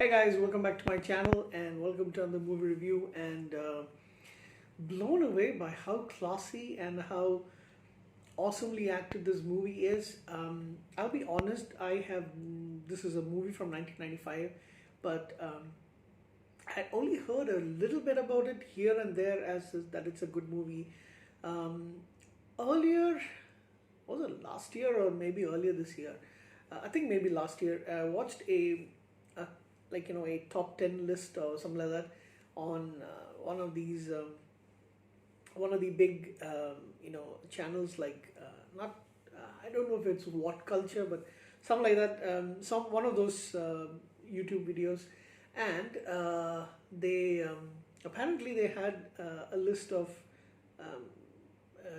Hey guys, welcome back to my channel and welcome to another movie review. And blown away by how classy and how awesomely acted this movie is. I'll be honest, this is a movie from 1995, but I only heard a little bit about it here and there that it's a good movie. Um, Earlier, was it last year or maybe earlier this year? I think maybe last year. I watched a a top 10 list or something like that on one of the big channels like not I don't know if it's What Culture, but something like that. Some one of those YouTube videos, and they apparently they had a list of um,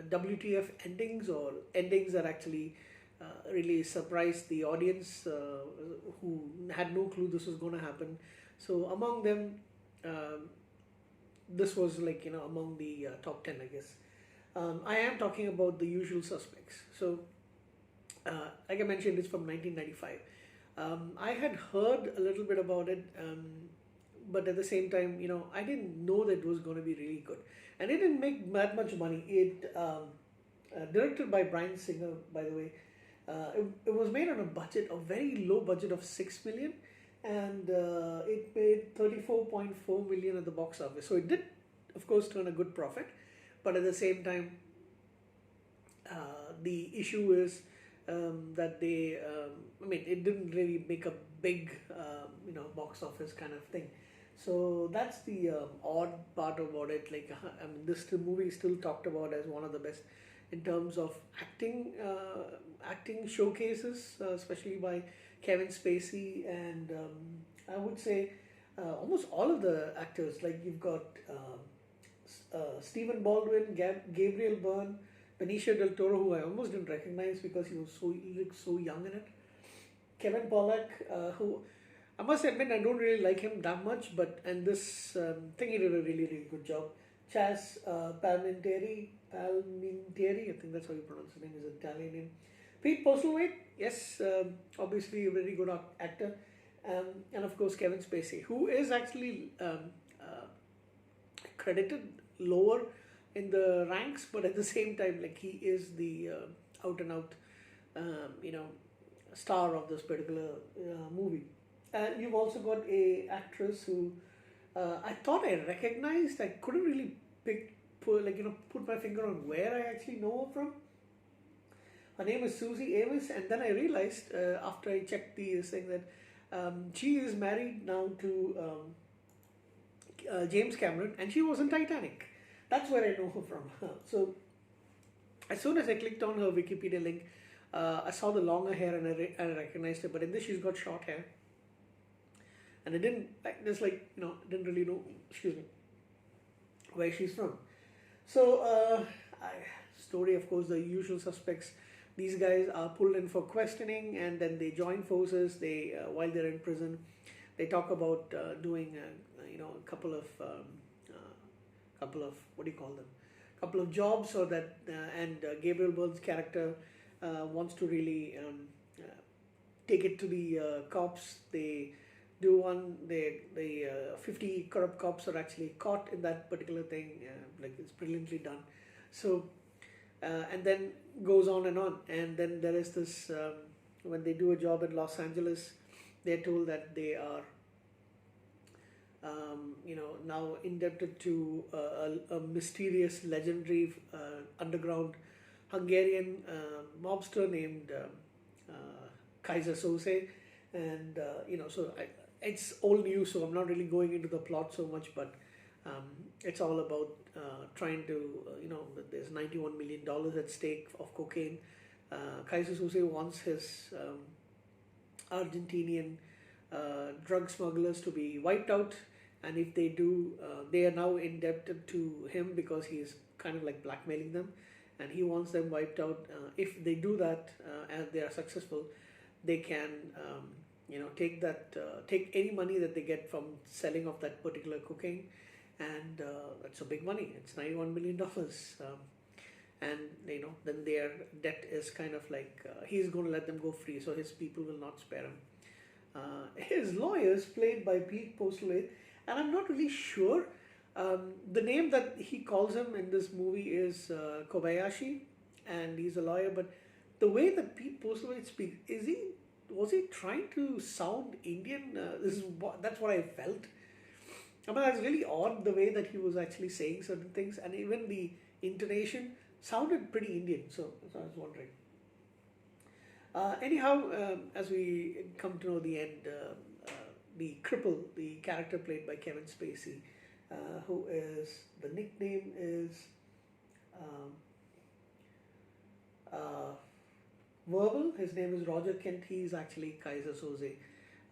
WTF endings, or endings that actually really surprised the audience, who had no clue this was going to happen. So among them, um, this was among the top 10, I guess. I am talking about The Usual Suspects. So like I mentioned, it's from 1995. I had heard a little bit about it, but at the same time, I didn't know that it was going to be really good, and it didn't make that much money. Directed by Bryan Singer, by the way. It was made on a budget, a very low budget of 6 million, and it made 34.4 million at the box office. So it did, of course, turn a good profit, but at the same time, the issue is that it didn't really make a big, box office kind of thing. So that's the odd part about it. This movie is still talked about as one of the best in terms of acting showcases, especially by Kevin Spacey, and I would say almost all of the actors. Like you've got Stephen Baldwin, Gabriel Byrne, Benicio del Toro, who I almost didn't recognize because he looked so young in it. Kevin Pollak, who I must admit I don't really like him that much, but and this thing he did a really really good job. Chaz Palminteri, I think that's how you pronounce his name. Is an Italian name. Pete Postlethwaite, yes, obviously a very good actor, and of course Kevin Spacey, who is actually credited lower in the ranks, but at the same time, like he is the out and out, um, you know, star of this particular movie. And you've also got a actress who I thought I recognized. I couldn't really put my finger on where I actually know her from. Her name is Susie Amis, and then I realized after I checked the thing that she is married now to James Cameron, and she was in Titanic. That's where I know her from. So as soon as I clicked on her Wikipedia link, I saw the longer hair, and I recognized her. But in this, she's got short hair, and I didn't didn't really know. Excuse me, where she's from. So, story, of course, The Usual Suspects. These guys are pulled in for questioning, and then they join forces. They, while they're in prison, they talk about doing, a couple of what do you call them? Couple of jobs, so that and Gabriel Byrne's character wants to really take it to the cops. They do one. They 50 corrupt cops are actually caught in that particular thing. It's brilliantly done. So and then goes on and on. And then there is this when they do a job in Los Angeles, they're told that they are now indebted to a mysterious, legendary underground Hungarian mobster named Kaiser Sose, and it's old news, so I'm not really going into the plot so much, but it's all about trying to, there's $91 million at stake of cocaine. Kaiser Sose wants his Argentinian drug smugglers to be wiped out, and if they do, they are now indebted to him because he is kind of like blackmailing them, and he wants them wiped out. If they do that and they are successful, they can take any money that they get from selling of that particular cocaine, and it's a big money. It's $91 million. And then their debt is kind of like he's going to let them go free, so his people will not spare him. His lawyer is played by Pete Postlewaite, and I'm not really sure. The name that he calls him in this movie is Kobayashi, and he's a lawyer. But the way that Pete Postlewaite speaks, was he trying to sound Indian? That's what I felt. I mean, that's really odd the way that he was actually saying certain things, and even the intonation sounded pretty Indian. So I was wondering. Anyhow, as we come to know the end, the cripple, the character played by Kevin Spacey, who is the nickname is um, Verbal. His name is Roger Kent. He's actually Kaiser Soze,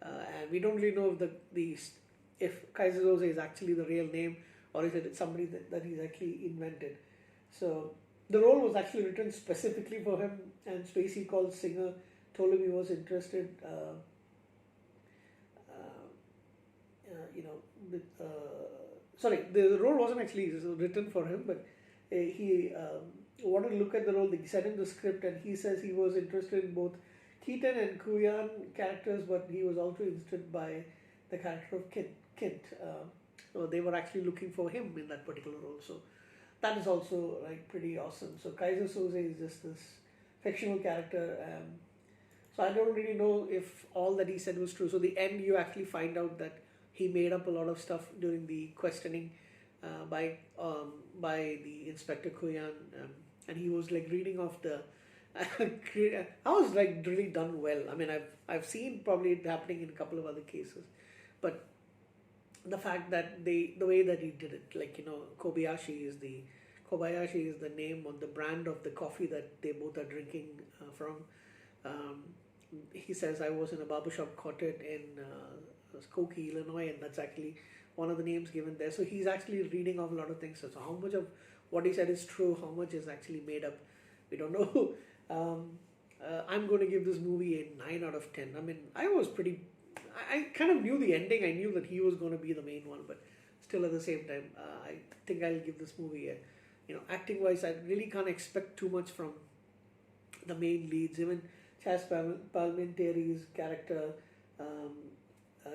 and we don't really know if if Kaiser Soze is actually the real name or is it somebody that he's actually invented. So the role was actually written specifically for him, and Spacey called Singer, told him he was interested. Sorry, the role wasn't actually written for him, but he wanted to look at the role. He sent him the script, and he says he was interested in both Keaton and Kuyan characters, but he was also interested by the character of Kent. So they were actually looking for him in that particular role. So that is also like pretty awesome. So Kaiser Soze is just this fictional character. So I don't really know if all that he said was true. So the end, you actually find out that he made up a lot of stuff during the questioning by the Inspector Kuyan, and he was like reading off the. I was like really done well. I mean, I've seen probably it happening in a couple of other cases, but the fact that the way that he did it, like Kobayashi is the name on the brand of the coffee that they both are drinking from. He says, I was in a barbershop quartet in Skokie, Illinois, and that's actually one of the names given there. So he's actually reading off a lot of things. So how much of what he said is true, how much is actually made up, we don't know. I'm going to give this movie a 9 out of 10. I mean, I kind of knew the ending. I knew that he was going to be the main one, but still at the same time, I think I'll give this movie acting wise, I really can't expect too much from the main leads. Even Chaz Palminteri's character,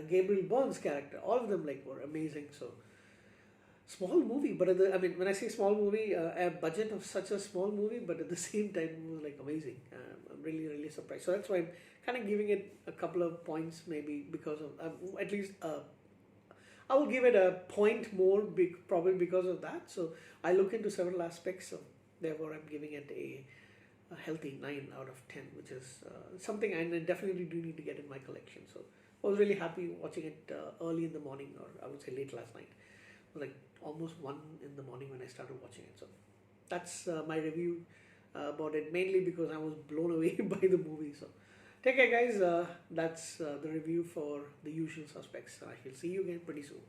Gabriel Byrne's character, all of them were amazing. So small movie, but when I say small movie, a budget of such a small movie, but at the same time it was amazing. I'm really really surprised. So that's why I'm kind of giving it a couple of points, maybe because of at least I will give it a point more, probably because of that. So I look into several aspects. So therefore I'm giving it a healthy 9 out of 10, which is something I definitely do need to get in my collection. So I was really happy watching it early in the morning, or I would say late last night. It was like almost 1 in the morning when I started watching it. So that's my review about it, mainly because I was blown away by the movie. So take care, guys. That's the review for The Usual Suspects. I will see you again pretty soon.